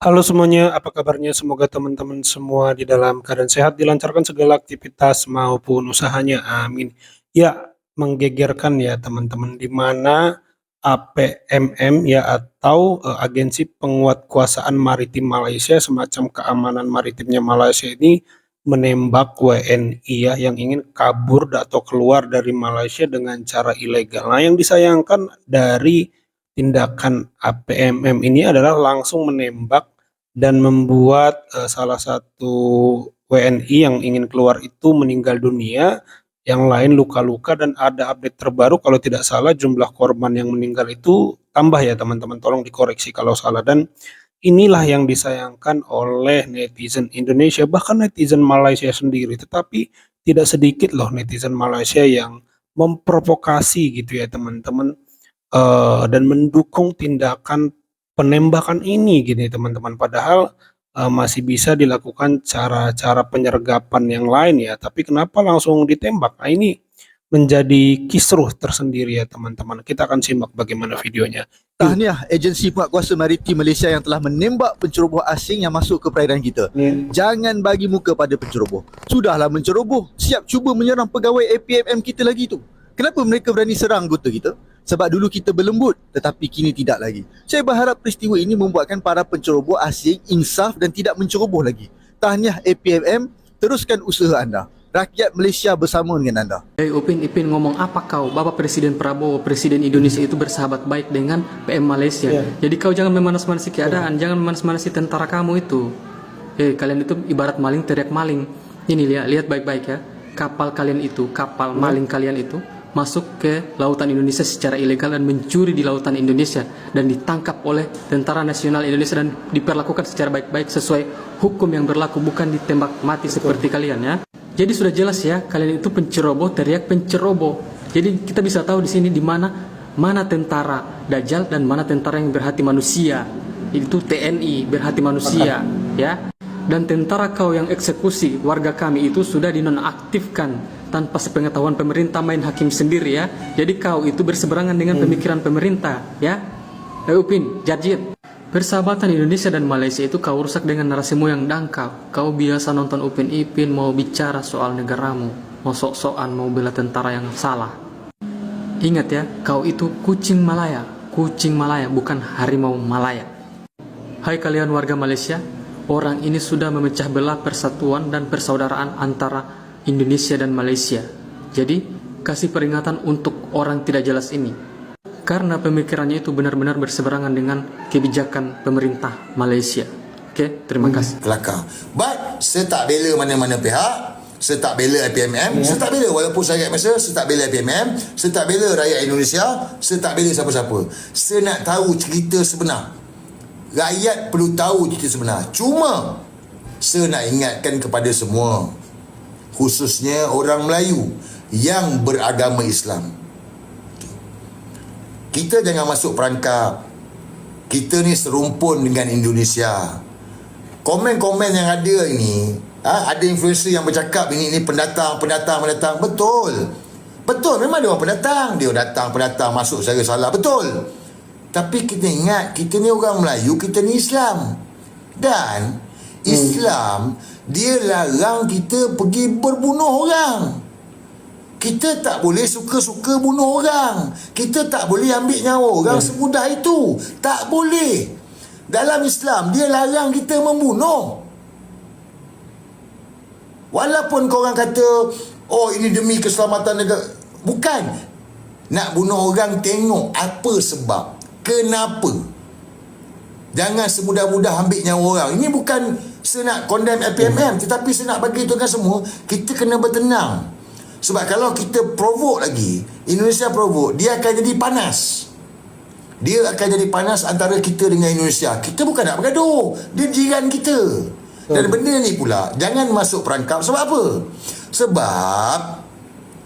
Halo semuanya, apa kabarnya? Semoga teman-teman semua di dalam keadaan sehat, dilancarkan segala aktivitas maupun usahanya. Amin. Ya, menggegerkan ya teman-teman, di mana APMM ya atau Agensi Penguatkuasaan Maritim Malaysia, semacam keamanan maritimnya Malaysia ini menembak WNI ya yang ingin kabur atau keluar dari Malaysia dengan cara ilegal. Nah, yang disayangkan dari tindakan APMM ini adalah langsung menembak dan membuat salah satu WNI yang ingin keluar itu meninggal dunia, yang lain luka-luka, dan ada update terbaru kalau tidak salah jumlah korban yang meninggal itu tambah ya teman-teman, tolong dikoreksi kalau salah. Dan inilah yang disayangkan oleh netizen Indonesia, bahkan netizen Malaysia sendiri. Tetapi tidak sedikit loh netizen Malaysia yang memprovokasi gitu ya teman-teman, dan mendukung tindakan penembakan ini gini teman-teman. Padahal masih bisa dilakukan cara-cara penyergapan yang lain ya, tapi kenapa langsung ditembak? Nah, ini menjadi kisruh tersendiri ya teman-teman. Kita akan simak bagaimana videonya. Yuk. Tahniah Agensi Penguatkuasa Maritim Malaysia yang telah menembak penceroboh asing yang masuk ke perairan kita. Jangan bagi muka pada penceroboh. Sudahlah menceroboh, siap cuba menyerang pegawai APMM kita lagi tu. Kenapa mereka berani serang anggota kita? Sebab dulu kita berlembut, tetapi kini tidak lagi. Saya berharap peristiwa ini membuatkan para penceroboh asing insaf dan tidak menceroboh lagi. Tahniah APMM, teruskan usaha anda. Rakyat Malaysia bersama dengan anda. Upin Ipin ngomong apa kau? Bapak Presiden Prabowo, Presiden Indonesia itu bersahabat baik dengan PM Malaysia. Jadi kau jangan memanas-manasi keadaan, jangan memanas-manasi tentara kamu itu. Kalian itu ibarat maling teriak maling. Ini lihat baik-baik ya. Kapal kalian itu, kapal maling kalian itu masuk ke lautan Indonesia secara ilegal dan mencuri di lautan Indonesia dan ditangkap oleh Tentara Nasional Indonesia dan diperlakukan secara baik-baik sesuai hukum yang berlaku, bukan ditembak mati seperti kalian ya. Jadi sudah jelas ya, kalian itu penceroboh, teriak penceroboh. Jadi kita bisa tahu di sini di mana tentara Dajjal dan mana tentara yang berhati manusia. Itu TNI berhati manusia, ya. Dan tentara kau yang eksekusi warga kami itu sudah dinonaktifkan tanpa sepengetahuan pemerintah, main hakim sendiri ya. Jadi kau itu berseberangan dengan pemikiran pemerintah, ya. Upin, Jarjit. Persahabatan Indonesia dan Malaysia itu kau rusak dengan narasimu yang dangkal. Kau biasa nonton Upin Ipin mau bicara soal negaramu, mau sok-sokan mau bela tentara yang salah. Ingat ya, kau itu kucing Malaya, bukan harimau Malaya. Hai kalian warga Malaysia, orang ini sudah memecah belah persatuan dan persaudaraan antara Indonesia dan Malaysia. Jadi, kasih peringatan untuk orang tidak jelas ini. Karena pemikirannya itu benar-benar berseberangan dengan kebijakan pemerintah Malaysia. Oke, terima kasih. Kelakar. But saya tak bela mana-mana pihak. Saya tak bela APMM. Saya tak bela, walaupun saya rakyat Malaysia, saya tak bela APMM. Saya tak bela rakyat Indonesia. Saya tak bela siapa-siapa. Saya nak tahu cerita sebenar. Rakyat perlu tahu cerita sebenar. Cuma saya nak ingatkan kepada semua, khususnya orang Melayu yang beragama Islam, kita jangan masuk perangkap. Kita ni serumpun dengan Indonesia. Komen-komen yang ada ini, ada influencer yang bercakap ini pendatang. Betul, memang dia orang pendatang. Dia pendatang masuk secara salah, betul. Tapi kita ingat, kita ni orang Melayu, kita ni Islam. Dan Islam, dia larang kita pergi berbunuh orang. Kita tak boleh suka-suka bunuh orang. Kita tak boleh ambil nyawa orang semudah itu. Tak boleh. Dalam Islam, dia larang kita membunuh. Walaupun korang kata, oh ini demi keselamatan negara. Bukan. Nak bunuh orang, tengok apa sebab. Kenapa. Jangan semudah-mudah ambil nyawa orang. Ini bukan saya nak condemn APMM, tetapi saya nak bagi tahukan semua, kita kena bertenang. Sebab kalau kita provoke lagi, Indonesia provoke, dia akan jadi panas. Dia akan jadi panas antara kita dengan Indonesia. Kita bukan nak bergaduh. Dia jiran kita. Dan benda ni pula, jangan masuk perangkap. Sebab apa? Sebab,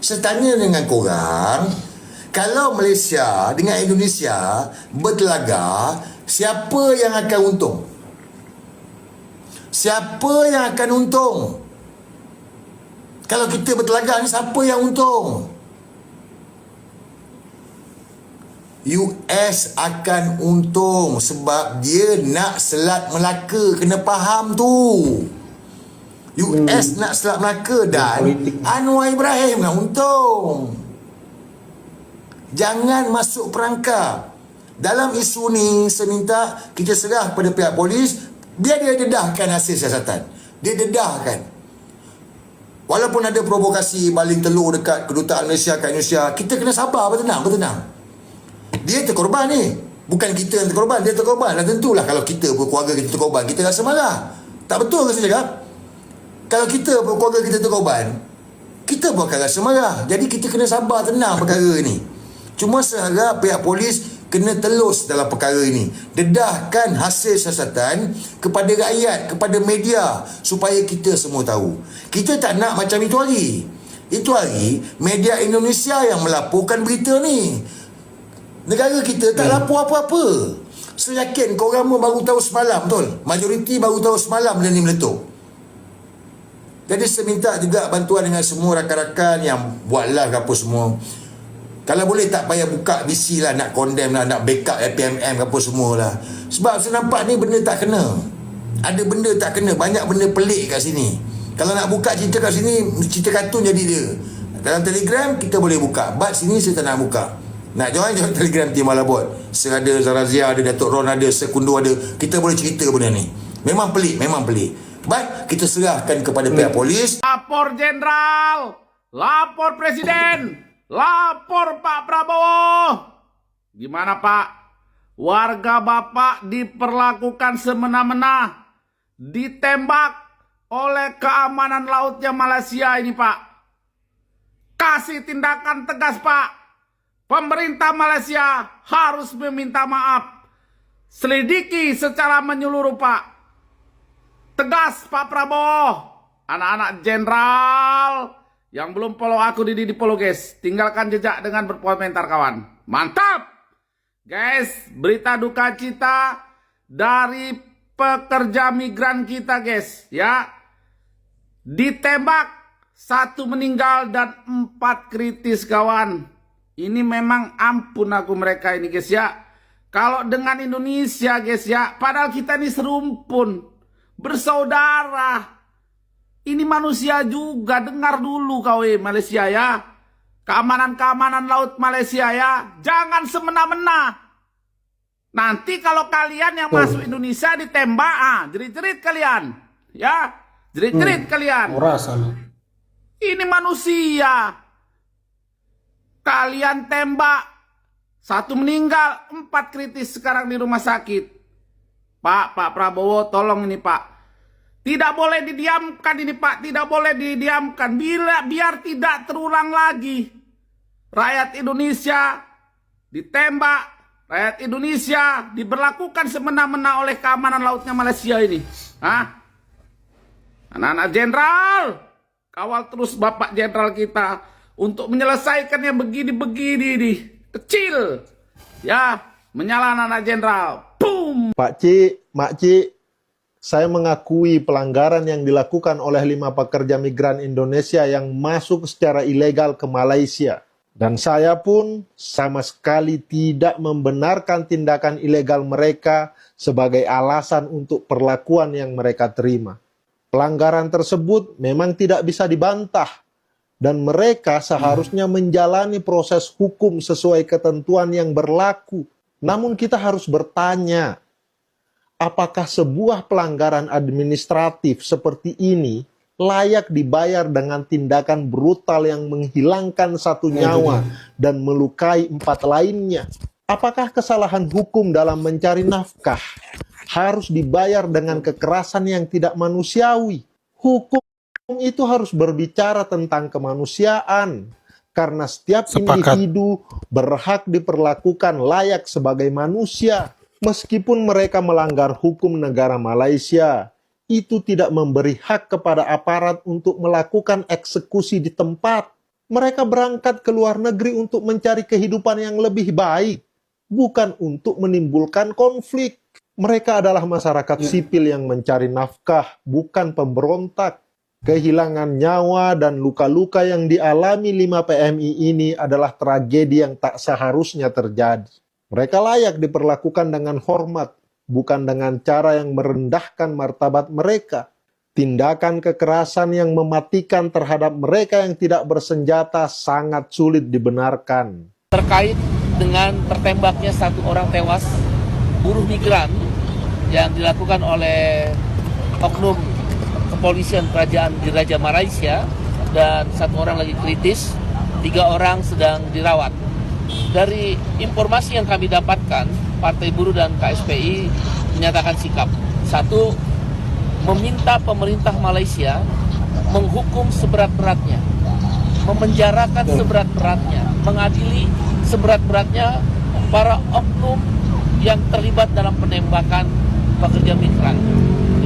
saya tanya dengan korang, kalau Malaysia dengan Indonesia bertelaga, siapa yang akan untung? Siapa yang akan untung? Kalau kita bertelaga ni, siapa yang untung? US akan untung sebab dia nak Selat Melaka, kena faham tu. US nak Selat Melaka dan politik. Anwar Ibrahim nak untung. Jangan masuk perangkap. Dalam isu ni, saya minta kita serah pada pihak polis, biar dia dedahkan hasil siasatan. Dia dedahkan. Walaupun ada provokasi baling telur dekat kedutaan Malaysia kat Indonesia, kita kena sabar, bertenang. Dia terkorban ni. Bukan kita yang terkorban, dia terkorban. Dan tentulah kalau kita berkeluarga kita terkorban, kita rasa marah. Tak betul ke saya cakap? Kalau kita berkeluarga kita terkorban, kita pun akan rasa marah. Jadi kita kena sabar, tenang perkara ni. Cuma saya harap pihak polis kena telus dalam perkara ini. Dedahkan hasil siasatan kepada rakyat, kepada media, supaya kita semua tahu. Kita tak nak macam itu hari. Itu hari media Indonesia yang melaporkan berita ni. Negara kita tak lapor apa-apa. Saya yakin korang baru tahu semalam, betul? Majoriti baru tahu semalam benda ni meletup. Jadi saya minta juga bantuan dengan semua rakan-rakan yang buat live apa semua. Kalau boleh tak payah buka BC lah, nak condemn lah, nak backup APMM apa semua lah. Sebab saya nampak ni benda tak kena. Ada benda tak kena, banyak benda pelik kat sini. Kalau nak buka cerita kat sini, cerita kartun jadi dia. Dalam Telegram kita boleh buka, but sini saya tak nak buka. Nak join Telegram Tim Malabot. Saya ada, Zarazia ada, Datuk Ron ada, Sekundo ada. Kita boleh cerita benda ni. Memang pelik, memang pelik. But kita serahkan kepada pihak polis. Lapor Jenderal, lapor Presiden, lapor Pak Prabowo. Gimana Pak? Warga Bapak diperlakukan semena-mena, ditembak oleh keamanan lautnya Malaysia ini Pak. Kasih tindakan tegas Pak. Pemerintah Malaysia harus meminta maaf. Selidiki secara menyeluruh Pak. Tegas Pak Prabowo. Anak-anak jenderal yang belum follow aku di follow guys. Tinggalkan jejak dengan berkomentar kawan. Mantap. Guys, berita duka cita dari pekerja migran kita guys. Ya. Ditembak, 1 meninggal dan 4 kritis kawan. Ini memang ampun aku mereka ini guys ya. Kalau dengan Indonesia guys ya, padahal kita ini serumpun. Bersaudara. Ini manusia juga. Dengar dulu kau Malaysia ya. Keamanan laut Malaysia ya. Jangan semena-mena. Nanti kalau kalian yang masuk Indonesia ditembak, jerit-jerit kalian. Ya. Jerit-jerit kalian. Ini manusia. Kalian tembak. 1 meninggal, 4 kritis sekarang di rumah sakit. Pak Prabowo tolong ini Pak. Tidak boleh didiamkan ini Pak. Tidak boleh didiamkan. Biar tidak terulang lagi. Rakyat Indonesia ditembak. Rakyat Indonesia diberlakukan semena-mena oleh keamanan lautnya Malaysia ini. Anak-anak jenderal. Kawal terus Bapak Jenderal kita. Untuk menyelesaikan yang begini-begini ini. Kecil. Ya. Menyala anak-anak jenderal. Boom. Pak Cik, Mak Cik, saya mengakui pelanggaran yang dilakukan oleh 5 pekerja migran Indonesia yang masuk secara ilegal ke Malaysia. Dan saya pun sama sekali tidak membenarkan tindakan ilegal mereka sebagai alasan untuk perlakuan yang mereka terima. Pelanggaran tersebut memang tidak bisa dibantah. Dan mereka seharusnya menjalani proses hukum sesuai ketentuan yang berlaku. Namun kita harus bertanya, apakah sebuah pelanggaran administratif seperti ini layak dibayar dengan tindakan brutal yang menghilangkan 1 nyawa dan melukai 4 lainnya? Apakah kesalahan hukum dalam mencari nafkah harus dibayar dengan kekerasan yang tidak manusiawi? Hukum itu harus berbicara tentang kemanusiaan. Karena setiap individu berhak diperlakukan layak sebagai manusia. Meskipun mereka melanggar hukum negara Malaysia, itu tidak memberi hak kepada aparat untuk melakukan eksekusi di tempat. Mereka berangkat ke luar negeri untuk mencari kehidupan yang lebih baik, bukan untuk menimbulkan konflik. Mereka adalah masyarakat sipil yang mencari nafkah, bukan pemberontak. Kehilangan nyawa dan luka-luka yang dialami 5 PMI ini adalah tragedi yang tak seharusnya terjadi. Mereka layak diperlakukan dengan hormat, bukan dengan cara yang merendahkan martabat mereka. Tindakan kekerasan yang mematikan terhadap mereka yang tidak bersenjata sangat sulit dibenarkan. Terkait dengan tertembaknya satu orang tewas buruh migran yang dilakukan oleh oknum kepolisian kerajaan di Raja Malaysia, dan satu orang lagi kritis, 3 orang sedang dirawat. Dari informasi yang kami dapatkan, Partai Buruh dan KSPI menyatakan sikap. Satu, meminta pemerintah Malaysia menghukum seberat-beratnya, memenjarakan seberat-beratnya, mengadili seberat-beratnya para oknum yang terlibat dalam penembakan pekerja migran.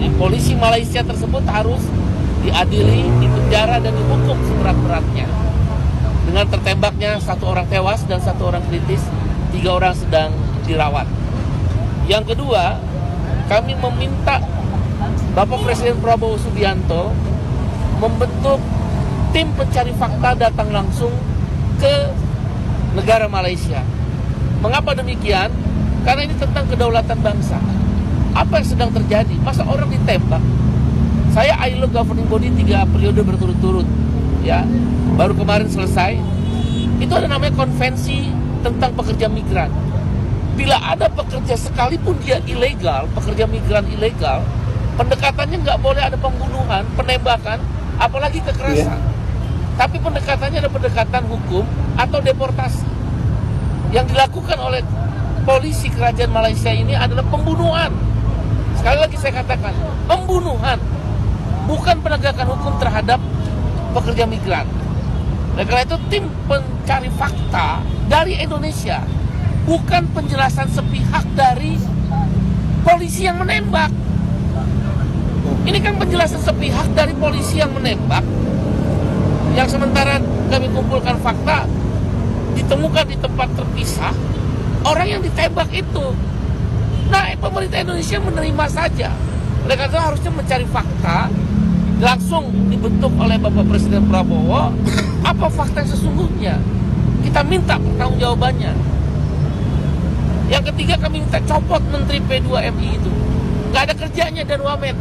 Jadi polisi Malaysia tersebut harus diadili, dipenjara dan dihukum seberat-beratnya. Dengan tertembaknya 1 orang tewas dan 1 orang kritis, 3 orang sedang dirawat. Yang kedua, kami meminta Bapak Presiden Prabowo Subianto membentuk tim pencari fakta datang langsung ke negara Malaysia. Mengapa demikian? Karena ini tentang kedaulatan bangsa. Apa yang sedang terjadi? Masa orang ditembak? Saya ILO governing body 3 periode berturut-turut, ya, baru kemarin selesai. Itu ada namanya konvensi tentang pekerja migran. Bila ada pekerja sekalipun dia ilegal, pekerja migran ilegal, pendekatannya nggak boleh ada pembunuhan, penembakan, apalagi kekerasan. Tapi pendekatannya ada pendekatan hukum atau deportasi. Yang dilakukan oleh polisi kerajaan Malaysia ini adalah pembunuhan. Sekali lagi saya katakan, pembunuhan, bukan penegakan hukum terhadap pekerja migran. Oleh karena itu tim pencari fakta dari Indonesia, bukan penjelasan sepihak dari polisi yang menembak. Ini kan penjelasan sepihak dari polisi yang menembak, yang sementara kami kumpulkan fakta, ditemukan di tempat terpisah orang yang ditembak itu. Nah, pemerintah Indonesia menerima saja. Oleh karena itu harusnya mencari fakta, langsung dibentuk oleh Bapak Presiden Prabowo, apa fakta yang sesungguhnya. Kita minta pertanggungjawabannya. Yang ketiga, kami minta copot Menteri P2MI itu. Nggak ada kerjanya dan wamen.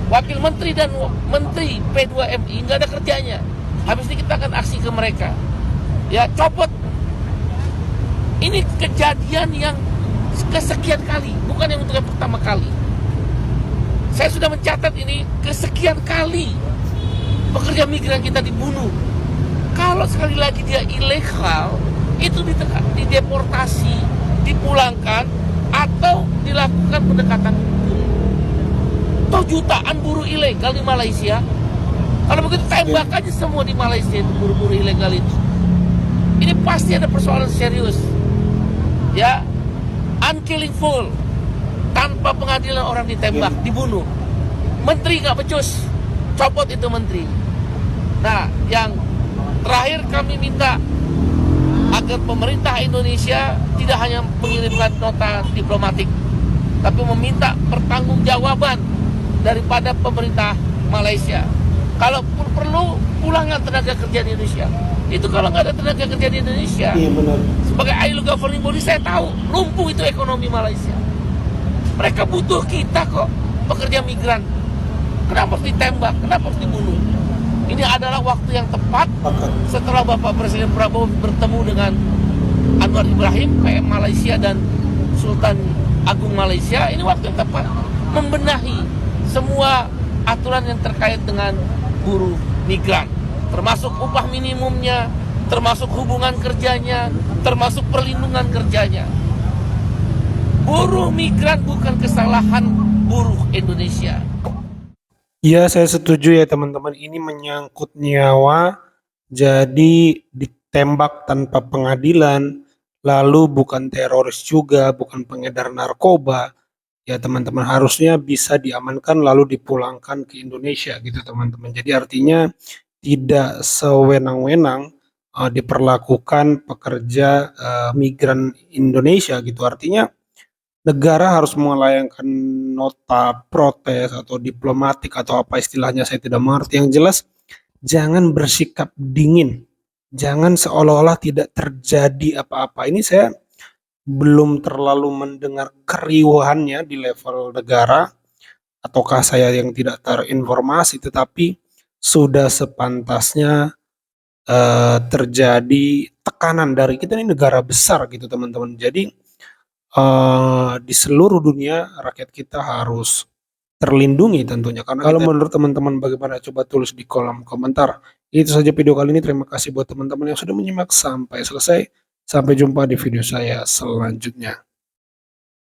Wakil Menteri dan Menteri P2MI nggak ada kerjanya. Habis ini kita akan aksi ke mereka. Ya, copot. Ini kejadian yang kesekian kali, bukan yang untuk yang pertama kali. Saya sudah mencatat ini kesekian kali pekerja migran kita dibunuh. Kalau sekali lagi dia ilegal, itu dideportasi, dipulangkan, atau dilakukan pendekatan hukum. Toh jutaan buruh ilegal di Malaysia. Kalau begitu tembak aja semua di Malaysia itu buruh-buruh ilegal itu. Ini pasti ada persoalan serius. Ya, unkillingful, tanpa pengadilan orang ditembak, dibunuh. Menteri nggak becus, copot itu menteri. Nah, yang terakhir kami minta agar pemerintah Indonesia tidak hanya mengirimkan nota diplomatik, tapi meminta pertanggungjawaban daripada pemerintah Malaysia. Kalaupun perlu, pulangkan tenaga kerja di Indonesia. Itu kalau nggak ada tenaga kerja di Indonesia. Iya benar. Sebagai ILO governing body saya tahu lumpuh itu ekonomi Malaysia. Mereka butuh kita kok, pekerja migran. Kenapa harus ditembak? Kenapa harus dibunuh? Ini adalah waktu yang tepat setelah Bapak Presiden Prabowo bertemu dengan Anwar Ibrahim, PM Malaysia dan Sultan Agung Malaysia. Ini waktu yang tepat membenahi semua aturan yang terkait dengan buruh migran, termasuk upah minimumnya, termasuk hubungan kerjanya, termasuk perlindungan kerjanya. Buruh migran bukan kesalahan buruh Indonesia. Iya, saya setuju ya teman-teman. Ini menyangkut nyawa, jadi ditembak tanpa pengadilan, lalu bukan teroris juga, bukan pengedar narkoba. Ya teman-teman, harusnya bisa diamankan lalu dipulangkan ke Indonesia gitu teman-teman. Jadi artinya tidak sewenang-wenang diperlakukan pekerja migran Indonesia gitu. Artinya negara harus melayangkan nota protes atau diplomatik atau apa istilahnya, saya tidak mengerti. Yang jelas jangan bersikap dingin, jangan seolah-olah tidak terjadi apa-apa. Ini saya belum terlalu mendengar keriuhannya di level negara, ataukah saya yang tidak terinformasi, tetapi sudah sepantasnya terjadi tekanan dari kita ini negara besar gitu teman-teman. Jadi di seluruh dunia rakyat kita harus terlindungi tentunya. Karena kalau menurut teman-teman bagaimana, coba tulis di kolom komentar. Itu saja video kali ini. Terima kasih buat teman-teman yang sudah menyimak sampai selesai. Sampai jumpa di video saya selanjutnya.